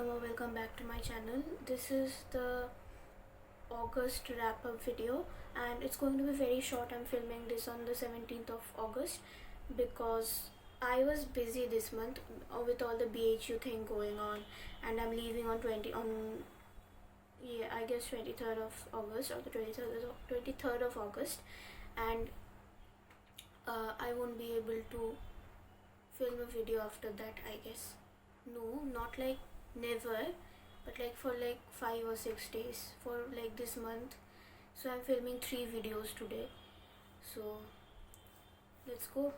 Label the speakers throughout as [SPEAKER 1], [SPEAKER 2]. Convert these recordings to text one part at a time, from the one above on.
[SPEAKER 1] welcome back to my channel. This is the August wrap up video and it's going to be very short. I'm filming this on the 17th of August because I was busy this month with all the BHU thing going on, and I'm leaving on 23rd of August or the 23rd of August, and I won't be able to film a video after that, I guess. No, not like never, but like for like 5 or 6 days for like this month. So I'm filming 3 videos today. So let's go.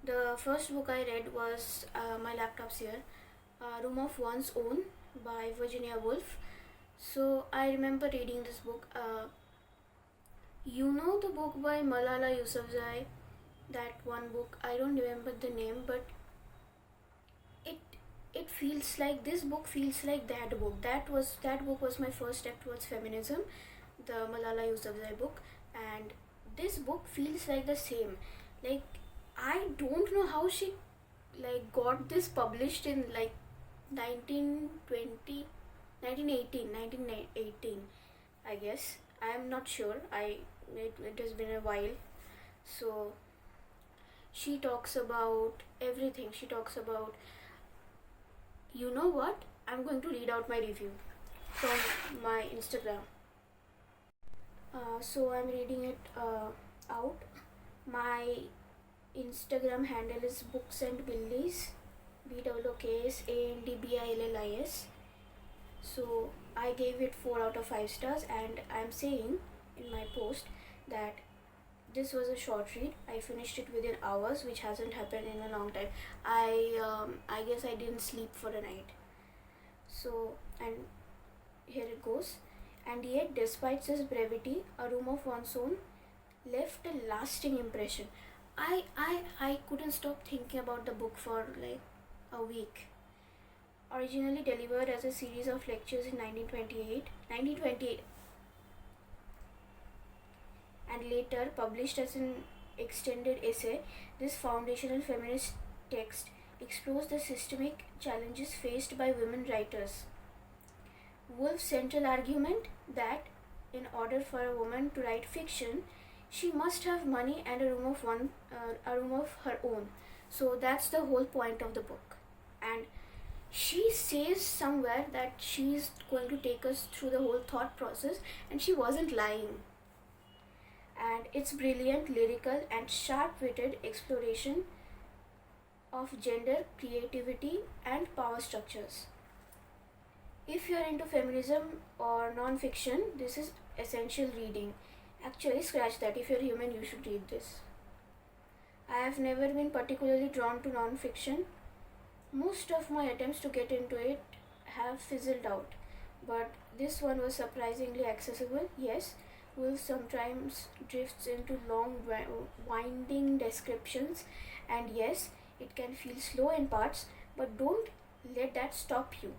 [SPEAKER 1] The first book I read was my laptop's here, Room of One's Own by Virginia Woolf. So I remember reading this book. You know the book by Malala Yousafzai, that one book. I don't remember the name, but it feels like this book feels like that book. That book was my first step towards feminism, the Malala Yousafzai book, and this book feels like the same. Like I don't know how she like got this published in like 1920 1918 I guess. I am not sure. It has been a while. So she talks about everything. She talks about, you know what? I'm going to read out my review from my Instagram. So I'm reading it out. My Instagram handle is Books and Billies, BOOKSANDBILLIS. So I gave it 4 out of 5 stars, and I'm saying in my post that this was a short read. I finished it within hours, which hasn't happened in a long time. I guess I didn't sleep for a night. So, and here it goes. And yet, despite its brevity, A Room of One's Own left a lasting impression. I couldn't stop thinking about the book for like a week. Originally delivered as a series of lectures in 1928, and later published as an extended essay, this foundational feminist text explores the systemic challenges faced by women writers. Woolf's central argument that in order for a woman to write fiction, she must have money and a room of her own. So that's the whole point of the book. And she says somewhere that she's going to take us through the whole thought process, and she wasn't lying. And it's brilliant, lyrical, and sharp-witted exploration of gender, creativity, and power structures. If you're into feminism or non-fiction, this is essential reading. Actually, scratch that. If you're human, you should read this. I have never been particularly drawn to non-fiction. Most of my attempts to get into it have fizzled out, but this one was surprisingly accessible. Yes, Woolf sometimes drifts into long, winding descriptions, and yes, it can feel slow in parts, but don't let that stop you.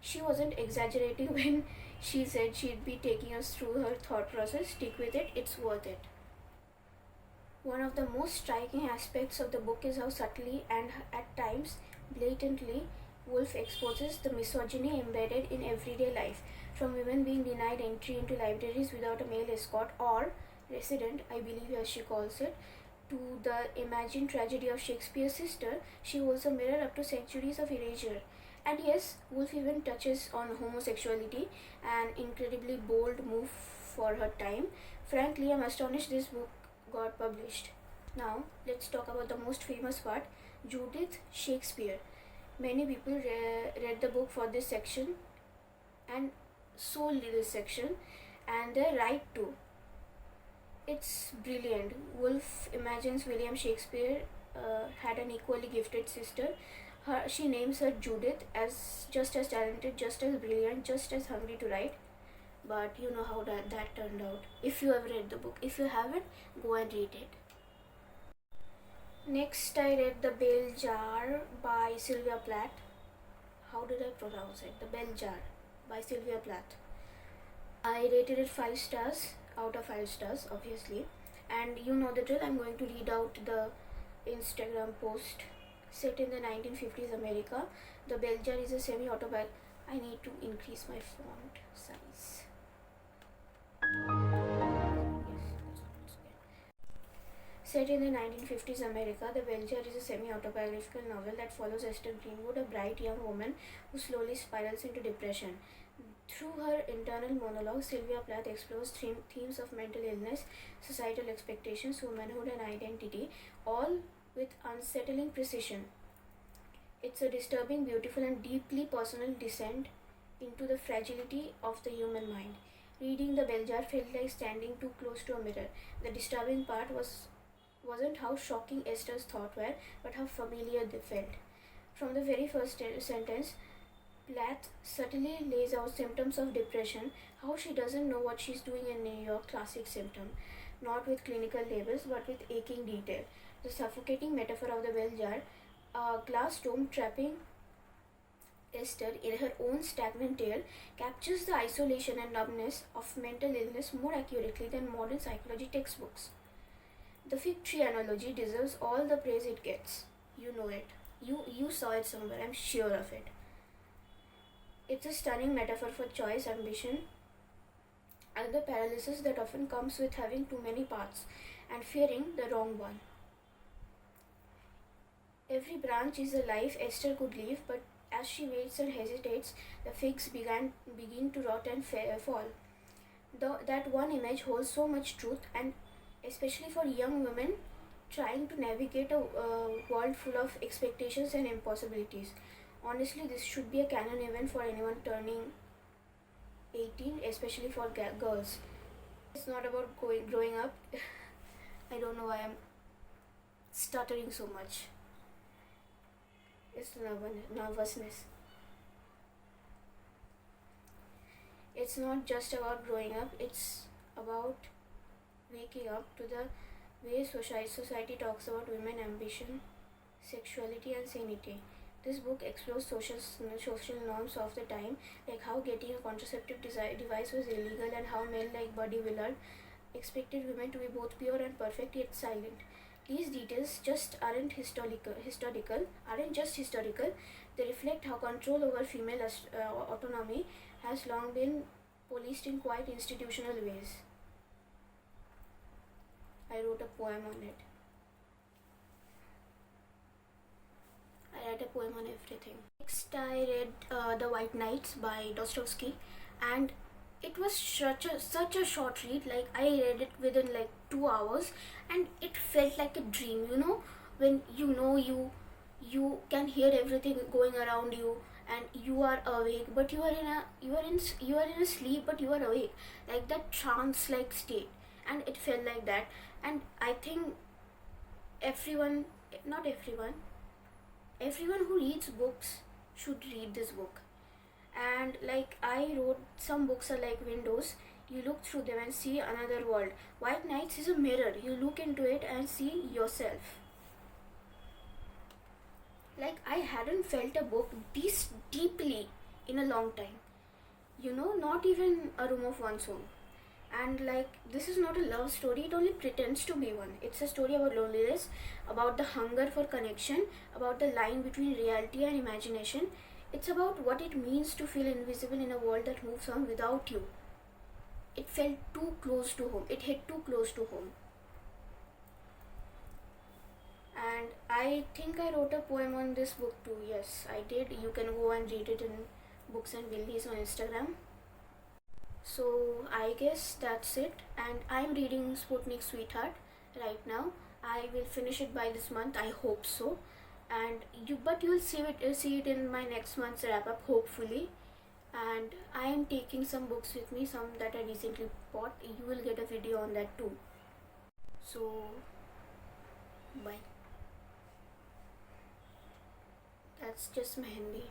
[SPEAKER 1] She wasn't exaggerating when she said she'd be taking us through her thought process. Stick with it, it's worth it. One of the most striking aspects of the book is how subtly and at times blatantly Woolf exposes the misogyny embedded in everyday life, from women being denied entry into libraries without a male escort or resident, I believe as she calls it, to the imagined tragedy of Shakespeare's sister. She holds a mirror up to centuries of erasure. And yes, Woolf even touches on homosexuality, an incredibly bold move for her time. Frankly, I'm astonished this book got published. Now, let's talk about the most famous part, Judith Shakespeare. Many people read the book for this section and solely this section, and they're right too. It's brilliant. Woolf imagines William Shakespeare had an equally gifted sister. She names her Judith, as just as talented, just as brilliant, just as hungry to write. But you know how that turned out. If you have read the book, if you haven't, go and read it. Next, I read The Bell Jar by Sylvia Plath. How did I pronounce it? The Bell Jar by Sylvia Plath. I rated it 5 stars out of 5 stars, obviously. And you know the drill, I'm going to read out the Instagram post Set in the 1950s America, The Bell Jar is a semi-autobiography. I need to increase my font size. Set in the 1950s America, The Bell Jar is a semi-autobiographical novel that follows Esther Greenwood, a bright young woman who slowly spirals into depression. Through her internal monologue, Sylvia Plath explores themes of mental illness, societal expectations, womanhood, and identity, all with unsettling precision. It's a disturbing, beautiful, and deeply personal descent into the fragility of the human mind. Reading The Bell Jar felt like standing too close to a mirror. The disturbing part wasn't how shocking Esther's thoughts were, but how familiar they felt. From the very first sentence, Plath subtly lays out symptoms of depression, how she doesn't know what she's doing in New York, classic symptom, not with clinical labels but with aching detail. The suffocating metaphor of the bell jar, a glass dome trapping Esther in her own stagnant tale, captures the isolation and numbness of mental illness more accurately than modern psychology textbooks. The fig tree analogy deserves all the praise it gets. You know it. You saw it somewhere, I'm sure of it. It's a stunning metaphor for choice, ambition, and the paralysis that often comes with having too many paths and fearing the wrong one. Every branch is a life Esther could live, but as she waits and hesitates, the figs begin to rot and fall. That one image holds so much truth, and especially for young women trying to navigate a world full of expectations and impossibilities. Honestly, this should be a canon event for anyone turning 18, especially for girls. It's not about growing up. I don't know why I'm stuttering so much. It's nervousness. It's not just about growing up, it's about waking up to the way society talks about women, ambition, sexuality, and sanity. This book explores social norms of the time, like how getting a contraceptive device was illegal and how men like Buddy Willard expected women to be both pure and perfect yet silent. These details aren't just historical. They reflect how control over female autonomy has long been policed in quite institutional ways. I wrote a poem on it. I read a poem on everything. Next, I read The White Knights by Dostoevsky, and it was such a short read. Like, I read it within like 2 hours, and it felt like a dream. You know, when you can hear everything going around you, and you are awake, but you are in a sleep, but you are awake, like that trance like state, and it felt like that. And I think not everyone who reads books should read this book. And like I wrote, some books are like windows. You look through them and see another world. White Knights is a mirror. You look into it and see yourself. Like, I hadn't felt a book this deeply in a long time. You know, not even A Room of One's Own. And like, this is not a love story, it only pretends to be one. It's a story about loneliness, about the hunger for connection, about the line between reality and imagination. It's about what it means to feel invisible in a world that moves on without you. It felt too close to home. It hit too close to home. And I think I wrote a poem on this book too. Yes, I did. You can go and read it in Books and Billies on Instagram. So I guess that's it. And I'm reading Sputnik Sweetheart right now. I will finish it by this month. I hope so. And you'll see it in my next month's wrap up, hopefully. And I am taking some books with me, some that I recently bought. You will get a video on that too. So bye. That's just my Hindi.